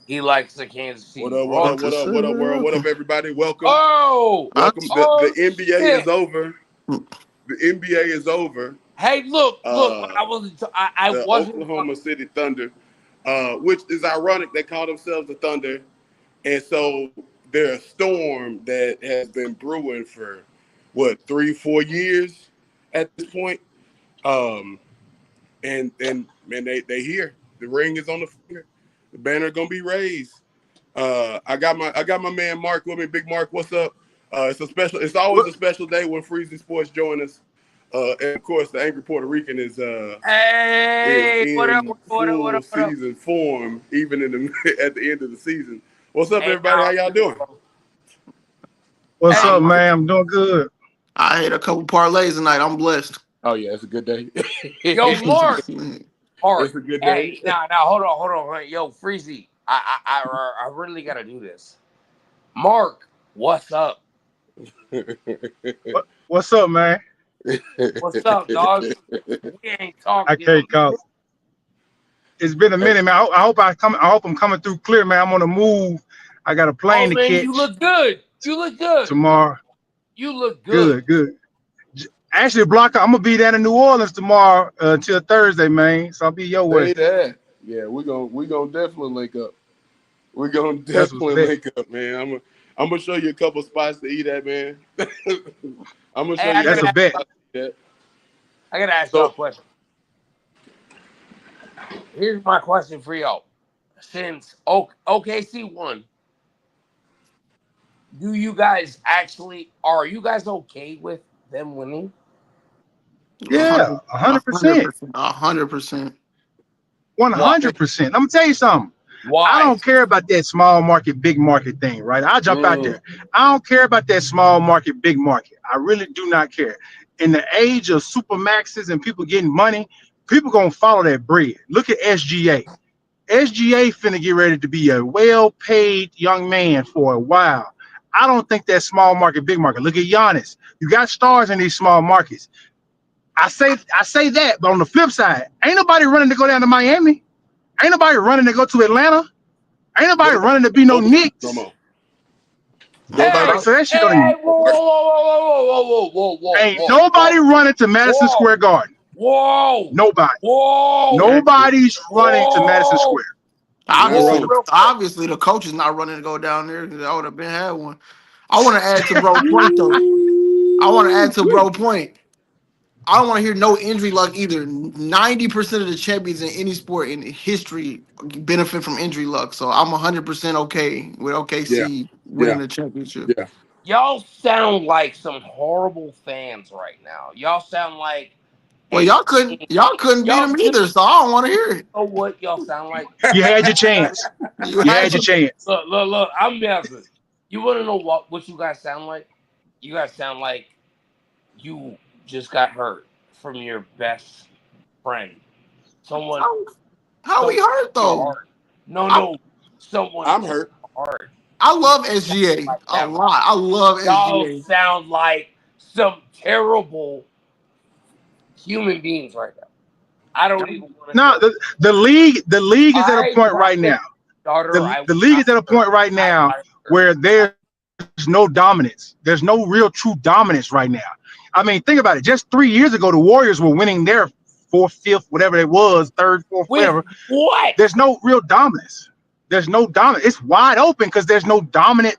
He likes the Kansas What City up? What up? Royals. What up? What up, world? What up, everybody? Welcome, Oh, welcome. The oh NBA is shit! over. The NBA is over. Hey, look! Uh, I the wasn't. Oklahoma City Thunder, which is ironic, they call themselves the Thunder, and so they're a storm that has been brewing for what 3-4 years at this point. Um, and they here. The ring is on the finger. The banner gonna be raised. I got my man Mark with me. Big Mark, what's up? It's a special. It's always What? a special day when Freezy Sports join us. And of course, the angry Puerto Rican is Hey, what up? in What up? What full up? What up? season form, even in the at the end of the season. What's up, Hey, everybody? How y'all doing? What's Hey, up, I'm, man? I'm doing good. I hit a couple parlays tonight. I'm blessed. Oh yeah, it's a good day. yo, Mark. It's Mark. a good day. Hey, now, hold on. Yo, Freezy. I really gotta do this. Mark, what's up? What's up, man? What's up, dog? We ain't I talked in a can't call. minute. It's been a Hey, minute, man. I hope I come. I hope I'm coming through clear, man. I'm on the move. I got a Oh plane to man, you catch look good. You look good. tomorrow. You look good. Good, good. Actually, Blocker, I'm gonna be down in New Orleans tomorrow until Thursday, man. So I'll be your way. say that. Yeah, we gonna definitely link up. We're gonna That's what's definitely bet. link up, man. I'm gonna show you a couple spots to eat at, man. I'm gonna show Hey, you a That's a couple bet. spots to eat at. I gotta ask y'all a So question. Here's my question for y'all. Since OKC won, are you guys okay with them winning? Yeah, 100%, 100%. 100%. Why? 100%. I'm gonna tell you something. I Why? don't care about that small market, big market thing, right? I'll jump out mm, there. I don't care about that small market, big market. I really do not care. In the age of super maxes and people getting money, people gonna follow that bread. Look at SGA. SGA finna get ready to be a well-paid young man for a while. I don't think that small market, big market. Look at Giannis. You got stars in these small markets. I say that, but on the flip side, ain't nobody running to go down to Miami. Ain't nobody running to go to Atlanta. Ain't nobody nobody, running to be no nobody no Knicks. more. Hey, Nobody So that shit don't hey, even. whoa, work. Ain't nobody running to Madison whoa, Square Garden. whoa, Nobody. whoa, Hey, Nobody's running to Madison whoa, Square. you're not whoa, wrong. real quick. Obviously, the coach is not running to go down there because I would have been had one. I want to add to bro point though. I want to add to Woo-wee. bro point. I don't want to hear no injury luck either. 90% of the champions in any sport in history benefit from injury luck. So I'm 100% okay with Yeah, OKC winning yeah, the championship. yeah. Y'all sound like some horrible fans right now. Y'all sound like Well, a team. y'all couldn't beat Y'all, them you either, so I don't want to hear it. know what y'all sound like? You had your chance. You You had had your your chance. Look. I'm Melvin. You want to know what you guys sound like? You guys sound like you just got hurt from your best friend. Someone, how, how we someone hurt your though. heart. No, I no. Someone I'm took hurt. your heart. I love Sound SGA like a that. lot. I love Y'all SGA. sound like some terrible human beings right now. I don't even want to No, go. the league is at a I point right promise, now. daughter, The I the will league not is at a hurt. point right I will now not hurt. where there's no dominance. There's no real true dominance right now. I mean, think about it. Just 3 years ago, the Warriors were winning their fourth, fifth, whatever it was, third, fourth, With whatever. what? There's no real dominance. There's no dominance. It's wide open because there's no dominant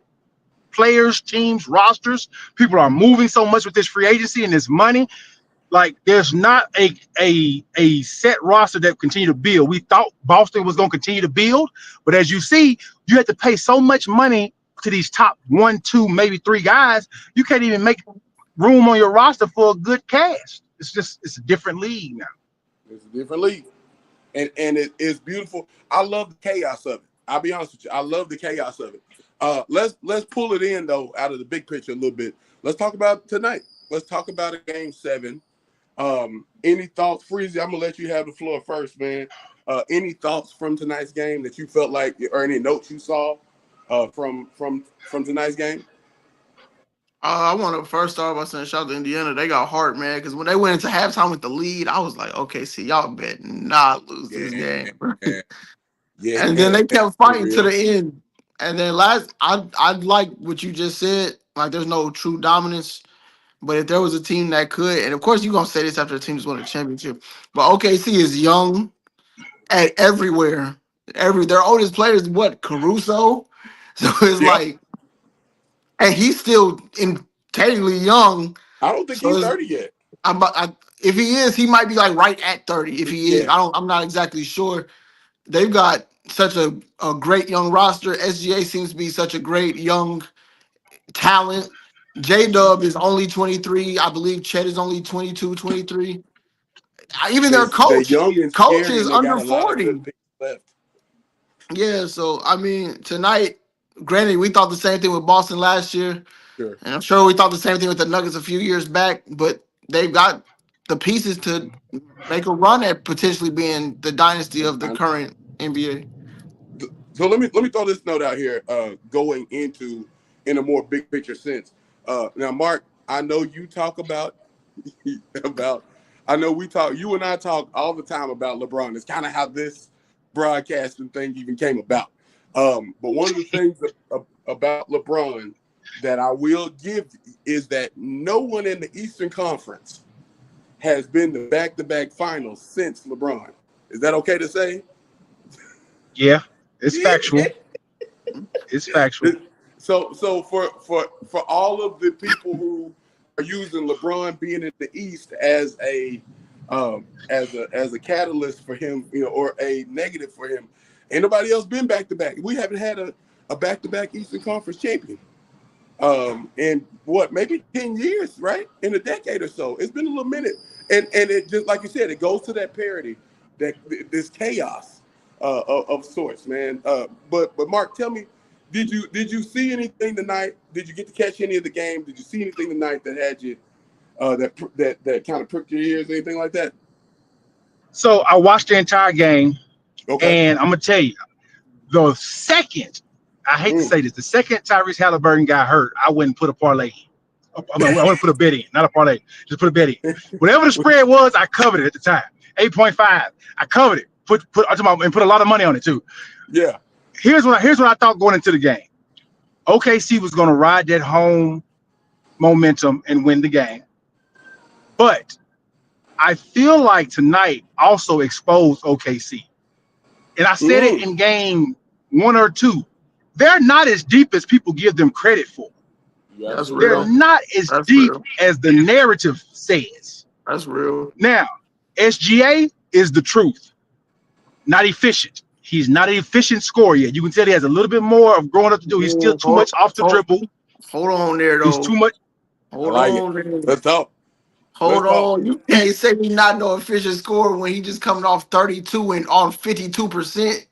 players, teams, rosters. People are moving so much with this free agency and this money. Like there's not a set roster that continue to build. We thought Boston was going to continue to build, but as you see, you have to pay so much money to these top one, two, maybe three guys. You can't even make room on your roster for a good cast. It's a different league now. It's a different league, and it's beautiful. I love the chaos of it. I'll be honest with you. I love the chaos of it. Let's pull it in though out of the big picture a little bit. Let's talk about tonight. Let's talk about a game 7. Any thoughts, Freezy? I'm gonna let you have the floor first, man. Any thoughts from tonight's game that you felt like, or any notes you saw from tonight's game? I want to first start by saying shout out to Indiana. They got heart, man. Because when they went into halftime with the lead, I was like, okay, see, y'all bet not lose this Yeah, game. Bro. Yeah, And then they kept for fighting to real. the end. And then I like what you just said. Like, there's no true dominance. But if there was a team that could, and of course you're gonna say this after the team just won a championship, but OKC is young at everywhere. Their oldest player is what, Caruso? So it's Yep. like, and he's still technically young. I don't think So he's it's, 30 yet. if he is, he might be like right at 30. If he is, Yeah. I'm not exactly sure. They've got such a great young roster. SGA seems to be such a great young talent. J Dub is only 23. I believe Chet is only 22, 23. Even their They're coach, young and coach scary, is and they under got a lot of 40. good picks left. Yeah, so I mean, tonight, granted, we thought the same thing with Boston last year, Sure. and I'm sure we thought the same thing with the Nuggets a few years back, but they've got the pieces to make a run at potentially being the dynasty of the current NBA. So let me throw this note out here, going into in a more big picture sense. Now, Mark, I know you talk about I know you and I talk all the time about LeBron. It's kind of how this broadcasting thing even came about. But one of the things about LeBron that I will give is that no one in the Eastern Conference has been to back-to-back finals since LeBron. Is that okay to say? Yeah, it's factual. It's factual. So for all of the people who are using LeBron being in the East as a catalyst for him, or a negative for him, ain't nobody else been back to back. We haven't had a back to back Eastern Conference champion. In what, maybe 10 years, right? In a decade or so. It's been a little minute. And it just, like you said, it goes to that parity, that this chaos of sorts, man. But Mark, tell me, did you see anything tonight? Did you get to catch any of the game? Did you see anything tonight that had you that kind of pricked your ears, anything like that? So I watched the entire game, Okay. and I'm gonna tell you, the second, I hate to say this, the second Tyrese Halliburton got hurt, I wouldn't put a parlay. I wouldn't put a bet in, not a parlay, just put a bet in. Whatever the spread was, I covered it at the time. 8.5. I covered it. Put a lot of money on it too. Yeah. Here's what I thought going into the game. OKC was going to ride that home momentum and win the game. But I feel like tonight also exposed OKC. And I said it in game 1 or 2. They're not as deep as people give them credit for. That's They're real. not as That's deep real. as the narrative says. That's real. Now, SGA is the truth. Not efficient. He's not an efficient scorer yet. You can tell he has a little bit more of growing up to do. He's still too much off the dribble. Hold on there, though. He's too much. Hold on there. Let's talk. Hold on. You can't say he's not no efficient scorer when he just coming off 32 and on 52%.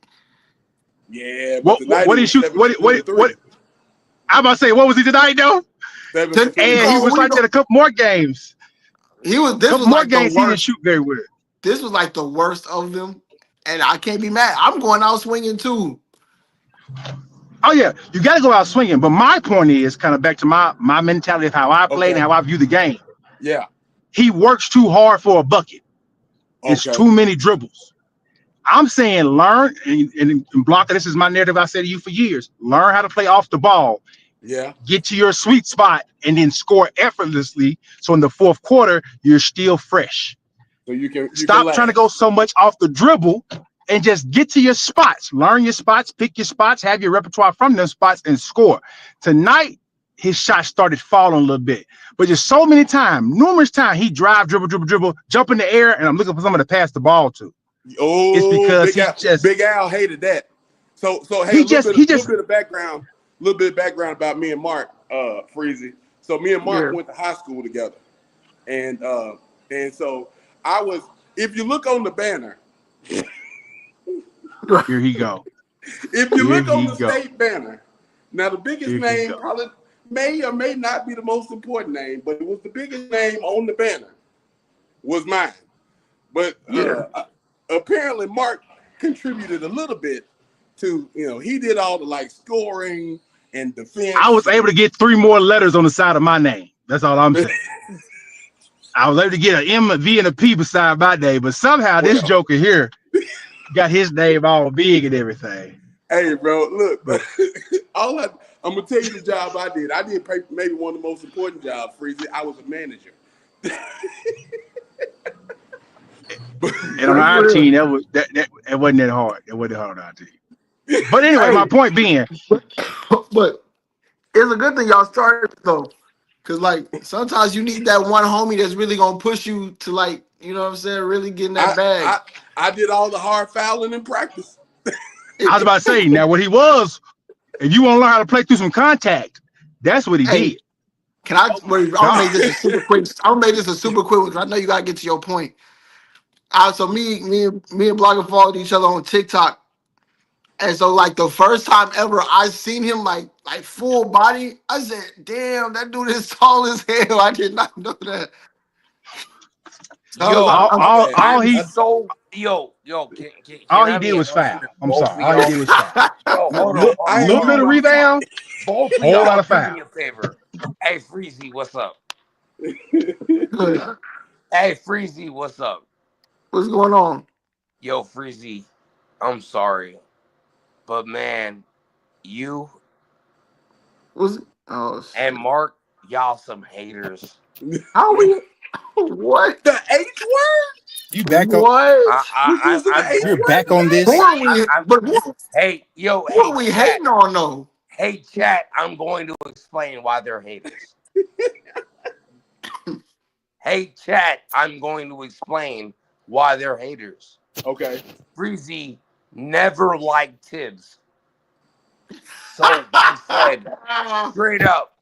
Yeah, but what did he shoot? What? I'm about to say, what was he tonight, though? And he was like that a couple more games. This was more like games the he worst. didn't shoot very well. This was like the worst of them, and I can't be mad. I'm going out swinging too. Oh yeah, you got to go out swinging. But my point is kind of back to my mentality of how I played and how I view the game. Yeah, he works too hard for a bucket. It's too many dribbles. I'm saying learn, and Blanca, this is my narrative I said to you for years. Learn how to play off the ball. Yeah. Get to your sweet spot and then score effortlessly. So in the fourth quarter, you're still fresh. So you can stop trying to go so much off the dribble and just get to your spots. Learn your spots, pick your spots, have your repertoire from those spots and score. Tonight, his shot started falling a little bit. But just so many times, numerous times, he dribble, jump in the air, and I'm looking for someone to pass the ball to. Oh, it's because Big Al hated that. So hey, a little bit of background about me and Mark Freezy. So me and Mark went to high school together, and so I was. If you look on the banner, here he go. If you look on the state banner, now the biggest name probably may or may not be the most important name, but it was the biggest name on the banner was mine. But apparently Mark contributed a little bit to, he did all the scoring and defense. I was able to get 3 more letters on the side of my name. That's all I'm saying. I was able to get an M, a V, and a P beside my name, but somehow this joker here got his name all big and everything. Hey, bro, look, But I'm gonna tell you the job I did. I did maybe one of the most important jobs, Freezy. I was a manager. and on our team, that wasn't that hard. It wasn't hard on our team. But anyway, my point being, but it's a good thing y'all started though, because like sometimes you need that one homie that's really gonna push you to like, you know what I'm saying, really get in that bag. I did all the hard fouling in practice. I was about to say, now what he was, if you want to learn how to play through some contact, that's what he did. Can I? I'll make this a super quick. I'll make this a super quick one because I know you gotta get to your point. So me and Blogger followed each other on TikTok, and so like the first time ever I seen him like full body, I said, "Damn, that dude is tall as hell." I did not know that. Yo, all he did was foul. I'm sorry, all he did was foul. Yo, hold A on. little bit of rebound, Both of whole y'all lot of do foul. me a favor. Hey, Freezy, what's up? Good. Hey, Freezy, what's up? What's going on? Yo, Freezy, I'm sorry, but man, you and Mark, y'all some haters. How we? What? The H word? You back on? What? You're back on this? Who are we? Hey, yo, who are we hating on though? Hey, chat, I'm going to explain why they're haters. Hey, chat, I'm going to explain why they're haters. Okay. Freezy never liked Tibbs. So I said straight up,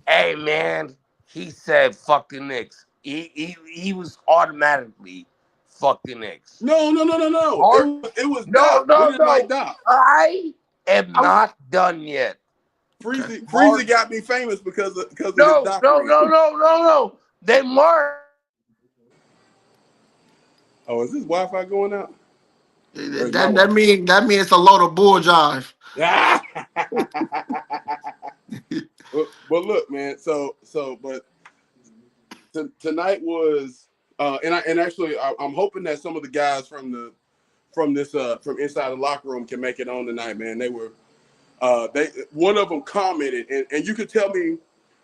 hey, man, he said, fuck the Knicks. He was automatically fuck the Knicks. No. It was no. Like Doc. I am not done yet. Freezy got me famous because of his Doc. No. They Mark. Oh, is this Wi-Fi going out? That mean it's a load of bull jive. but look, man. But tonight was, and actually, I'm hoping that some of the guys from inside the locker room can make it on tonight, man. They were, one of them commented, and you could tell me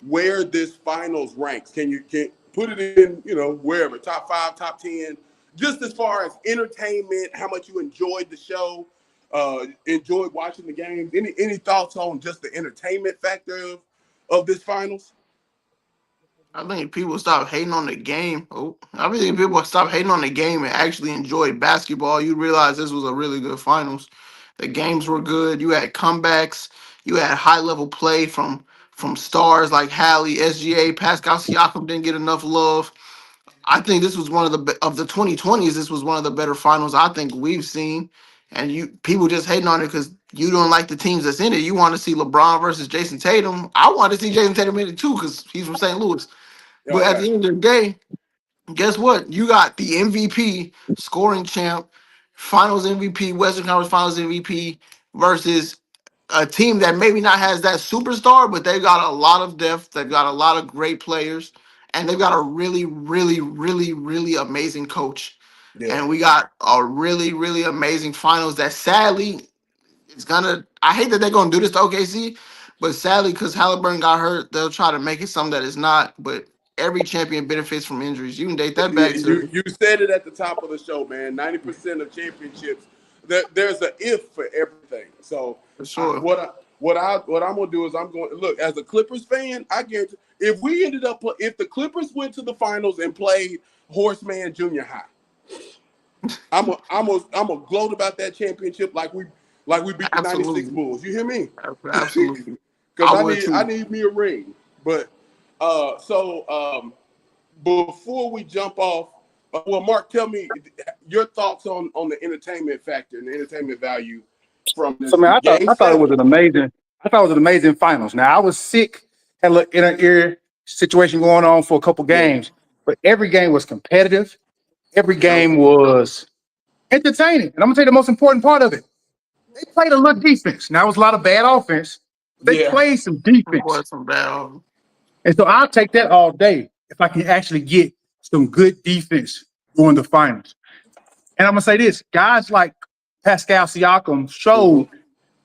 where this finals ranks. Can put it in, wherever, top 5, top 10, just as far as entertainment, how much you enjoyed the show, enjoyed watching the games. Any thoughts on just the entertainment factor of this finals? I think people stop hating on the game. I think people stop hating on the game and actually enjoy basketball. You realize this was a really good finals. The games were good. You had comebacks. You had high level play from stars like Hallie, SGA, Pascal Siakam didn't get enough love. I think this was one of the 2020s. This was one of the better finals I think we've seen. And people just hating on it because you don't like the teams that's in it. You want to see LeBron versus Jason Tatum. I want to see Jason Tatum in it too because he's from St. Louis. But at the end of the day, guess what? You got the MVP, scoring champ, Finals MVP, Western Conference Finals MVP versus a team that maybe not has that superstar, but they've got a lot of depth. They've got a lot of great players, and they've got a really, really, really, really amazing coach. Yeah. And we got a really, really amazing finals that sadly it's gonna. I hate that they're gonna do this to OKC, but sadly, because Halliburton got hurt, they'll try to make it something that is not. But every champion benefits from injuries. You can date that back to. You said it at the top of the show, man. 90% of championships, there's an if for everything. So for sure. What I'm gonna do is I'm going to look as a Clippers fan. I guarantee if the Clippers went to the finals and played Horseman Junior High, I'm a gloat about that championship like we beat the 96 Bulls. You hear me? Absolutely. Because I need me a ring. But before we jump off, Mark, tell me your thoughts on the entertainment factor and the entertainment value from this. So, man, I thought it was an amazing finals. Now, I was sick, had a little inner ear situation going on for a couple games, but every game was competitive. Every game was entertaining. And I'm gonna tell you the most important part of it. They played a little defense. Now, it was a lot of bad offense. They played some defense. And so I'll take that all day if I can actually get some good defense during the finals. And I'm gonna say this: guys like Pascal Siakam showed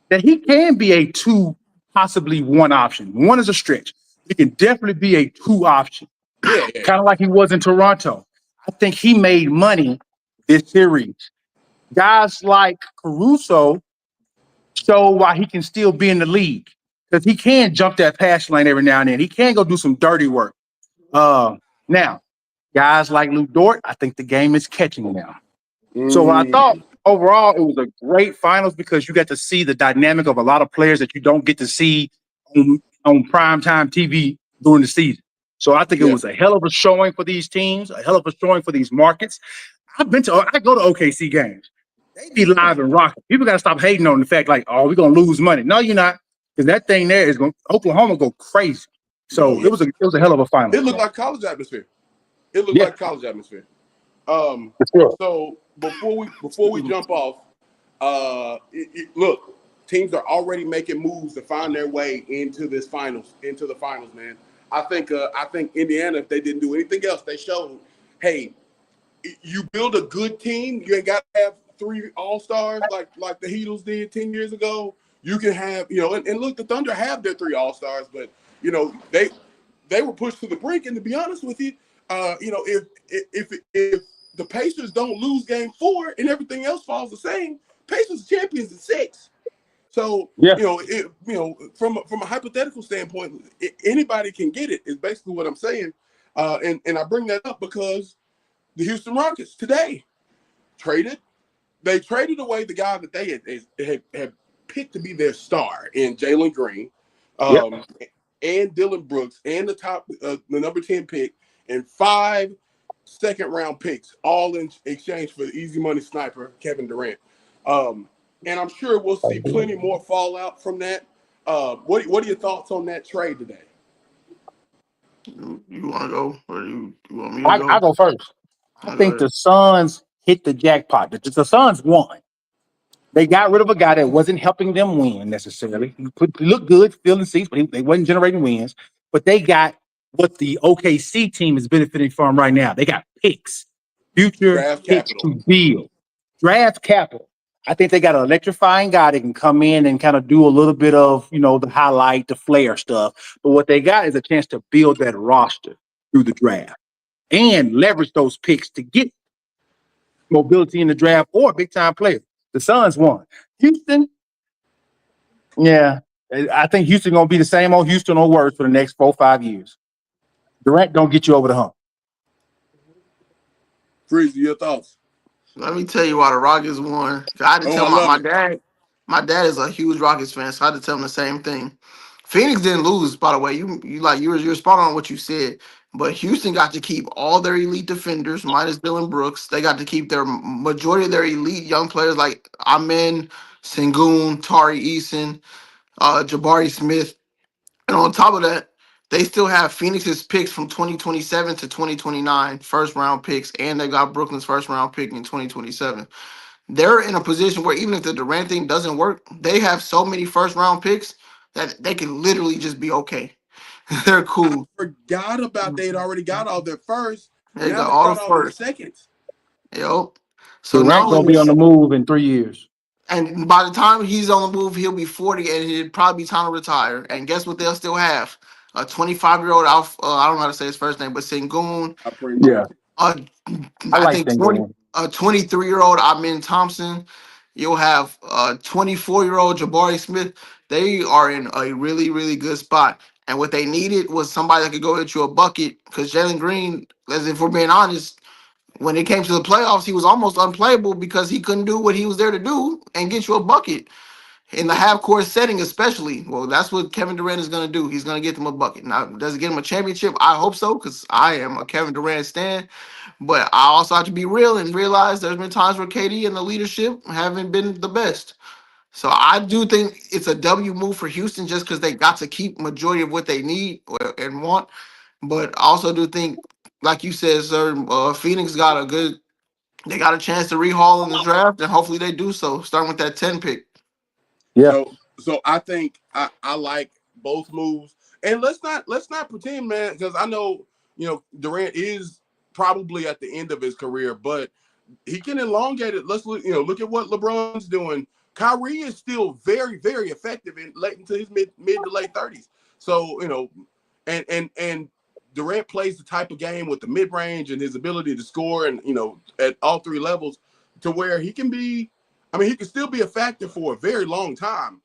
that he can be a 2, possibly 1 option. 1 is a stretch. He can definitely be a 2 option, Yeah, yeah. kind of like he was in Toronto. I think he made money this series. Guys like Caruso show why he can still be in the league because he can jump that pass lane every now and then. He can go do some dirty work. Now, guys like Lou Dort, I think the game is catching now. So I thought overall it was a great finals because you got to see the dynamic of a lot of players that you don't get to see on primetime TV during the season. So I think it Yeah. was a hell of a showing for these teams, a hell of a showing for these markets. I go to OKC games. They be live and rocking. People got to stop hating on the fact like, oh, we're gonna lose money. No, you're not, because that thing there is going Oklahoma go crazy. So Yeah. it was a hell of a final. It looked like college atmosphere. It looked Yeah. like college atmosphere. For sure. So before we jump off, look, teams are already making moves to find their way into the finals, man. I think Indiana, if they didn't do anything else, they showed, hey, you build a good team. You ain't got to have 3 all-stars like the Heatles did 10 years ago. You can have, and look, the Thunder have their 3 all-stars, but they were pushed to the brink. And to be honest with you, if the Pacers don't lose game 4 and everything else falls the same, Pacers champions in 6. So Yeah. from a hypothetical standpoint, anybody can get it. Is basically what I'm saying. And I bring that up because the Houston Rockets today traded away the guy that they had picked to be their star in Jalen Green, and Dylan Brooks, and the number 10 pick, and 5 second-round picks, all in exchange for the easy money sniper Kevin Durant. And I'm sure we'll see plenty more fallout from that. What are your thoughts on that trade today? You want to go, or you want me to go? I go first. I think the Suns hit the jackpot. The Suns won. They got rid of a guy that wasn't helping them win necessarily. He looked good, filling seats, but they wasn't generating wins. But they got what the OKC team is benefiting from right now. They got picks, future Draft picks capital. to build, draft capital. I think they got an electrifying guy that can come in and kind of do a little bit of, the highlight, the flair stuff. But what they got is a chance to build that roster through the draft and leverage those picks to get mobility in the draft or big time players. The Suns won. Houston, yeah, I think Houston gonna be the same old Houston or worse for the next 4-5 years. Durant don't get you over the hump. Freeze, your thoughts? Let me tell you why the Rockets won. I had to tell my dad. My dad is a huge Rockets fan, so I had to tell him the same thing. Phoenix didn't lose, by the way. You're spot on what you said. But Houston got to keep all their elite defenders, minus Dylan Brooks. They got to keep their majority of their elite young players like Amen, Sengun, Tari Eason, Jabari Smith. And on top of that, they still have Phoenix's picks from 2027 to 2029, first round picks, and they got Brooklyn's first round pick in 2027. They're in a position where even if the Durant thing doesn't work, they have so many first round picks that they can literally just be okay. They're cool. I forgot about they'd already got all their first. They Now got they all got the all their first. seconds. Yo. So Durant not gonna only be on the move in 3 years. and by the time he's on the move, he'll be 40 and it'd probably be time to retire. And guess what they'll still have? A 25-year-old Alf, I don't know how to say his first name, but Sengun. Yeah, I like think 20, Sengun. a 23-year-old Amin Thompson. You'll have a 24-year-old Jabari Smith. They are in a really, really good spot. And what they needed was somebody that could go hit you a bucket. Because Jalen Green, as if we're being honest, when it came to the playoffs, he was almost unplayable because he couldn't do what he was there to do and get you a bucket. In the half-court setting, especially. Well, that's what Kevin Durant is going to do. He's going to get them a bucket. Now, does it get him a championship? I hope so, because I am a Kevin Durant stan. But I also have to be real and realize there's been times where KD and the leadership haven't been the best. So I do think it's a W move for Houston just because they got to keep majority of what they need and want. But I also do think, like you said, sir, Phoenix they got a chance to rehaul in the draft, and hopefully they do so, starting with that 10 pick. Yeah. So I think I like both moves. And let's not pretend, man, because I know Durant is probably at the end of his career, but he can elongate it. Let's look, look at what LeBron's doing. Kyrie is still very, very effective in late into his mid to late 30s. So, and Durant plays the type of game with the mid range and his ability to score, and at all three levels, to where he can be. I mean, he can still be a factor for a very long time.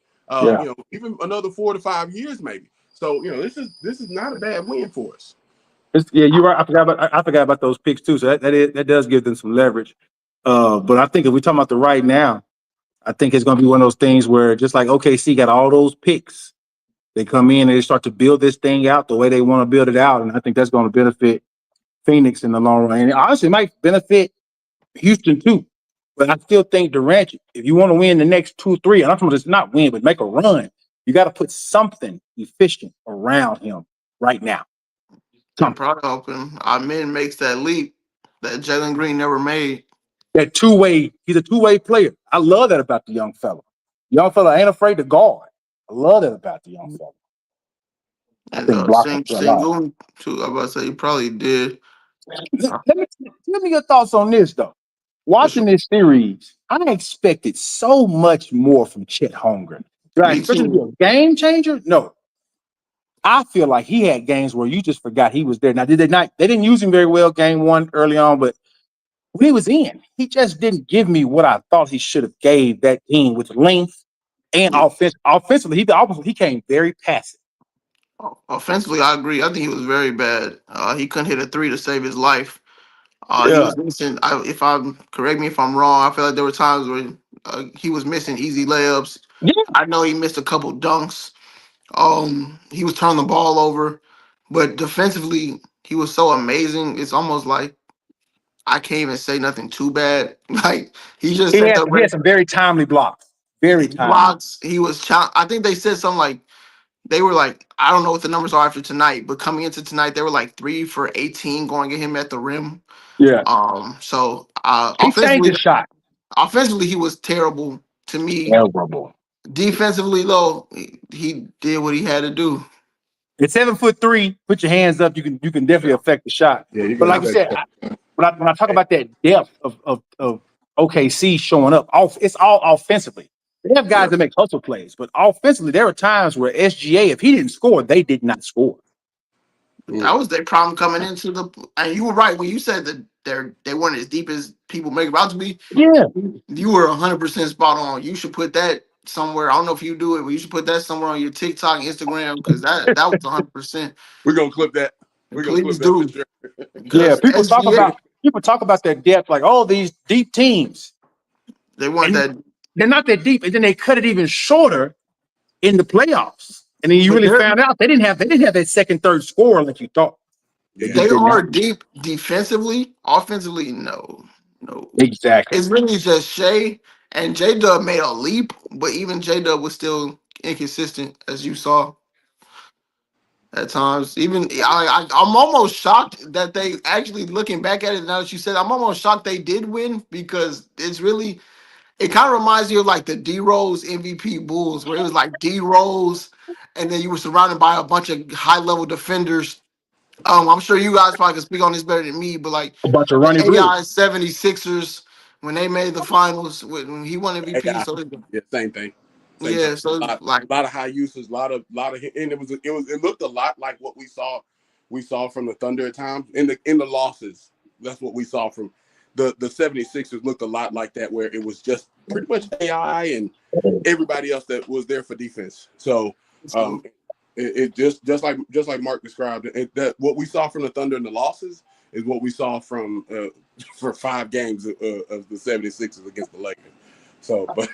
Even another 4 to 5 years maybe. So, this is not a bad win for us. You're right. I forgot about those picks too. So that does give them some leverage. But I think if we're talking about the right now, I think it's going to be one of those things where just like OKC got all those picks, they come in and they start to build this thing out the way they want to build it out, and I think that's going to benefit Phoenix in the long run. And honestly, it might benefit Houston too. But I still think Durant, if you want to win the next 2 or 3, and I'm talking about just not win, but make a run, you got to put something efficient around him right now. They're probably hoping Amen makes that leap that Jalen Green never made. That two-way, he's a two-way player. I love that about the young fella. Young fella ain't afraid to guard. I love that about the young fella. And Sengun too. I'm about to say he probably did. Let me your thoughts on this though. Watching this series, I expected so much more from Chet Holmgren. Right? Especially to be a game changer. No, I feel like he had games where you just forgot he was there. Now, did they not? They didn't use him very well game 1 early on, but when he was in, he just didn't give me what I thought he should have gave that team with length and offense. Offensively, he came very passive. Offensively, I agree. I think he was very bad. He couldn't hit a 3 to save his life. He was missing. Correct me if I'm wrong. I feel like there were times where he was missing easy layups. Yeah. I know he missed a couple dunks. He was turning the ball over, but defensively, he was so amazing. It's almost like I can't even say nothing too bad. Like he had some very timely blocks. Very timely blocks. He was. I think they said something like they were like, I don't know what the numbers are after tonight, but coming into tonight, they were like 3 for 18 going at him at the rim. Yeah. So he changed his shot. Offensively, he was terrible to me. Terrible. Defensively, though, he did what he had to do. At 7'3", put your hands up. You can definitely affect the shot. Yeah, but like you said, when I talk about that depth of OKC showing up, it's all offensively. They have guys that make hustle plays, but offensively, there were times where SGA, if he didn't score, they did not score. That was their problem coming into the. And you were right when you said that they weren't as deep as people make it out to be. Yeah, you were 100% spot on. You should put that somewhere. I don't know if you do it, but you should put that somewhere on your TikTok, Instagram, because that was 100%. We're gonna clip that. Please do. Yeah, people talk about their depth, like these deep teams. They want that. They're not that deep, and then they cut it even shorter in the playoffs. And then you really found out they didn't have that second, third scorer like you thought. They are deep defensively. Offensively, no. Exactly. It's really just Shea, and J-Dub made a leap, but even J-Dub was still inconsistent, as you saw at times. Even I'm almost shocked that they actually, looking back at it now that you said, I'm almost shocked they did win, because it kind of reminds you of like the D-Rose MVP Bulls, where it was like D-Rose, and then you were surrounded by a bunch of high-level defenders. I'm sure you guys probably can speak on this better than me, but like a bunch of running AI 76ers when they made the finals when he won MVP. AI, so same thing. So a lot of high uses, a lot of, and it looked a lot like what we saw from the Thunder at times in the losses. That's what we saw from the 76ers. Looked a lot like that, where it was just pretty much AI and everybody else that was there for defense. So it just like Mark described it, that what we saw from the Thunder in the losses is what we saw from for 5 games of the 76ers against the Lakers. So, but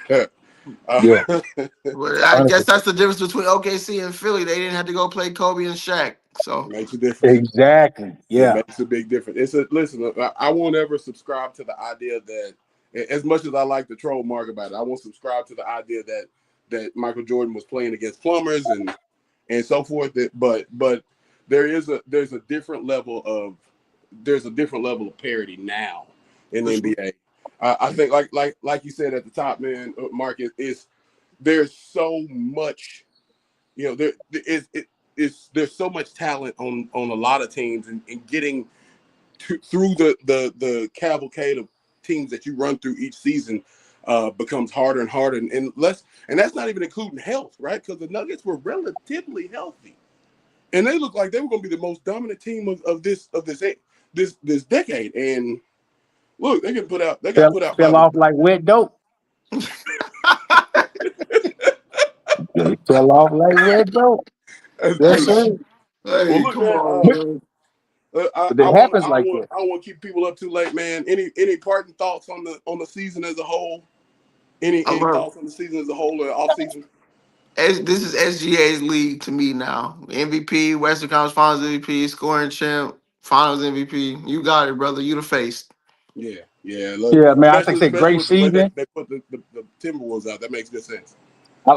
well, I guess that's the difference between OKC and Philly. They didn't have to go play Kobe and Shaq. So it makes a difference. Exactly. Yeah. It makes a big difference. Listen, I won't ever subscribe to the idea that, as much as I like to troll Mark about it, I won't subscribe to the idea that Michael Jordan was playing against plumbers and so forth. But there's a different level of parity now in the NBA. I think like you said at the top, man, Mark, there's so much, there's so much talent on a lot of teams, and getting through the cavalcade teams that you run through each season becomes harder and harder and less. And that's not even including health, right? Because the Nuggets were relatively healthy, and they looked like they were going to be the most dominant team of this decade. And look, they got put out fell off like wet dope. They fell off like wet dope. Yes, sir. Hey, Well, look, come man. on, man. I But it happens like that. don't want to keep people up too late, man. Any parting thoughts on the season as a whole? Any thoughts on the season as a whole or off season? This is SGA's league to me now. MVP, Western Conference Finals MVP, scoring champ, Finals MVP. You got it, brother. You the face. Yeah. Yeah, man. I think it's a great with the way season. they put the Timberwolves out. That makes good sense.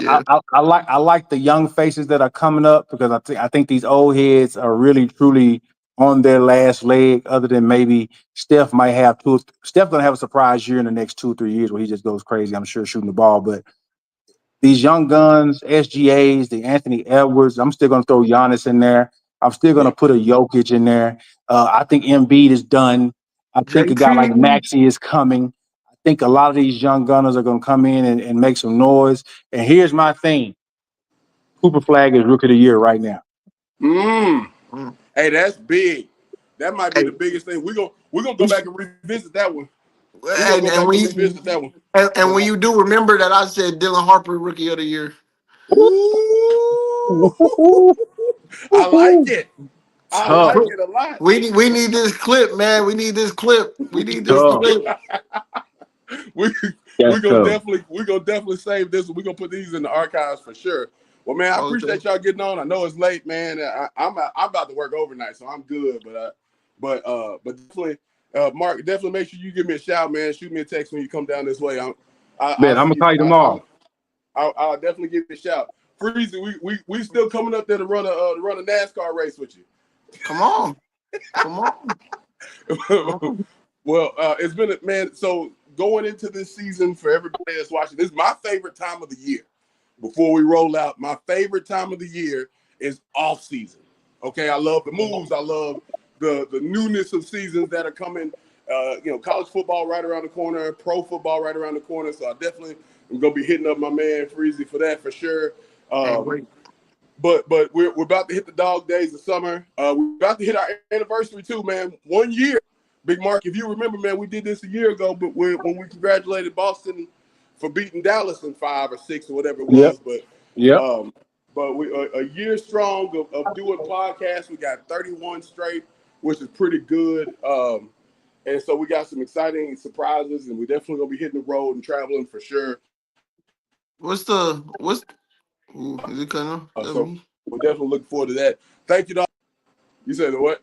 Yeah. I like the young faces that are coming up because I think these old heads are really truly on their last leg. Other than maybe Steph might have Steph gonna have a surprise year in the next 2 or 3 years where he just goes crazy. I'm sure shooting the ball, but these young guns, SGAs, the Anthony Edwards, I'm still gonna throw Giannis in there. I'm still gonna put a Jokic in there. I think Embiid is done. I think a guy like Maxey is coming. I think a lot of these young gunners are gonna come in and make some noise. And here's my thing. Cooper Flag is Rookie of the Year right now. Hey, that's big. That might be Hey. the biggest thing. We're gonna go back and revisit that one. And when you do, remember that I said Dylan Harper Rookie of the Year. Ooh. I like it. I like it a lot. We need this clip, man. We need this clip. We're gonna definitely save this. We're gonna put these in the archives for sure. Well, man, I appreciate y'all getting on. I know it's late, man. I'm about to work overnight, so I'm good. But definitely, Mark, definitely make sure you give me a shout, man. Shoot me a text when you come down this way. I'm gonna call you tomorrow. I'll definitely give you a shout. Freezy, we still coming up there to run a NASCAR race with you. Come on. Well, it's been man. So going into this season for everybody that's watching, this is my favorite time of the year. Before we roll out, my favorite time of the year is off season. Okay, I love the moves. I love the newness of seasons that are coming. College football right around the corner, pro football right around the corner. So I definitely am gonna be hitting up my man Freezy for that for sure. But we're about to hit the dog days of summer. We're about to hit our anniversary too, man. 1 year. Big Mark, if you remember, man, we did this a year ago, but when we congratulated Boston for beating Dallas in 5 or 6 or whatever it was. But we a year strong of doing podcasts. We got 31 straight, which is pretty good. And so we got some exciting surprises, and we're definitely gonna be hitting the road and traveling for sure. Is it cutting off? So we're definitely looking forward to that. Thank you, dog. You said what?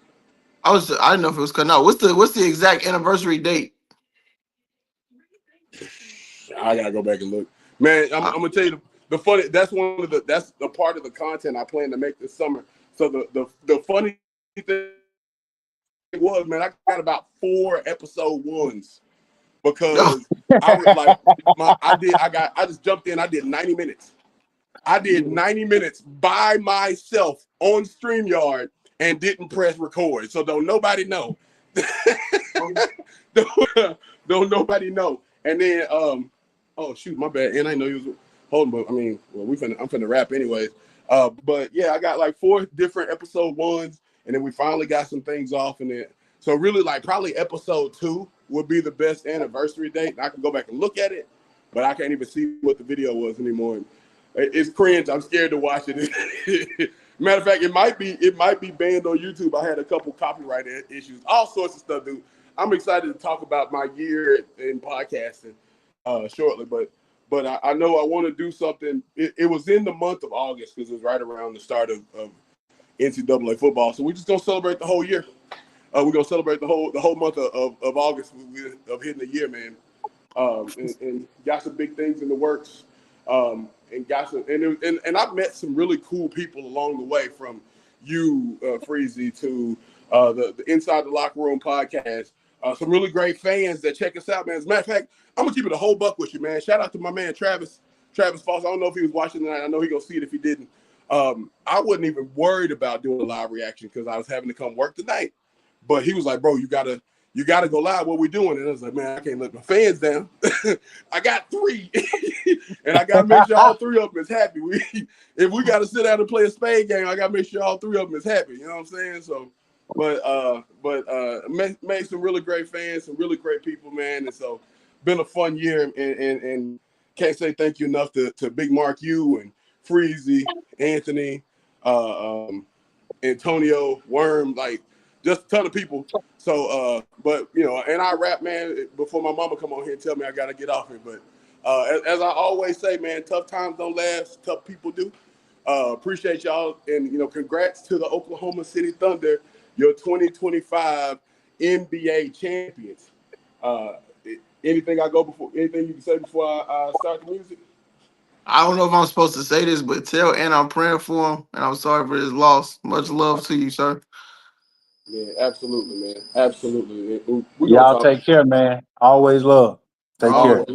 I didn't know if it was cutting out. What's the exact anniversary date? I gotta go back and look, man. I'm gonna tell you the funny. That's the part of the content I plan to make this summer. So the funny thing was, man, I got about 4 episode ones because I just jumped in. I did 90 minutes. I did 90 minutes by myself on StreamYard and didn't press record. So don't nobody know. don't nobody know. And then oh shoot, my bad. And I know you was holding, but I mean, well, I'm finna wrap anyways. But yeah, I got like 4 different episode ones, and then we finally got some things off, and then so really like probably episode 2 would be the best anniversary date. I can go back and look at it, but I can't even see what the video was anymore. It's cringe. I'm scared to watch it. Matter of fact, it might be banned on YouTube. I had a couple copyright issues, all sorts of stuff, dude. I'm excited to talk about my year in podcasting shortly, but I know I want to do something. It was in the month of August because it was right around the start of NCAA football. So we're just gonna celebrate the whole year. We're gonna celebrate the whole month of August of hitting the year, man. And got some big things in the works. And got some, and I've met some really cool people along the way, from you, Freezy, to the Inside the Locker Room podcast. Some really great fans that check us out, man. As a matter of fact, I'm gonna keep it a whole buck with you, man. Shout out to my man Travis Foss. I don't know if he was watching tonight. I know he's gonna see it if he didn't. I wasn't even worried about doing a live reaction because I was having to come work tonight. But he was like, bro, you gotta you got to go live. What we doing? And I was like, man, I can't let my fans down. I got 3, and I got to make sure all 3 of them is happy. If we got to sit down and play a spade game, I got to make sure all 3 of them is happy. You know what I'm saying? So, made some really great fans, some really great people, man. And so, been a fun year, and can't say thank you enough to Big Mark, you and Freezy, Anthony, Antonio, Worm, like just a ton of people. So, but you know, and I rap, man, before my mama come on here and tell me I gotta get off here. But as I always say, man, tough times don't last, tough people do. Appreciate y'all, and you know, congrats to the Oklahoma City Thunder, your 2025 NBA champions. Anything you can say before I start the music? I don't know if I'm supposed to say this, but tell Ant I'm praying for him, and I'm sorry for his loss. Much love to you, sir. Yeah, absolutely, man. Absolutely. Y'all take care, man. Always love. Take care.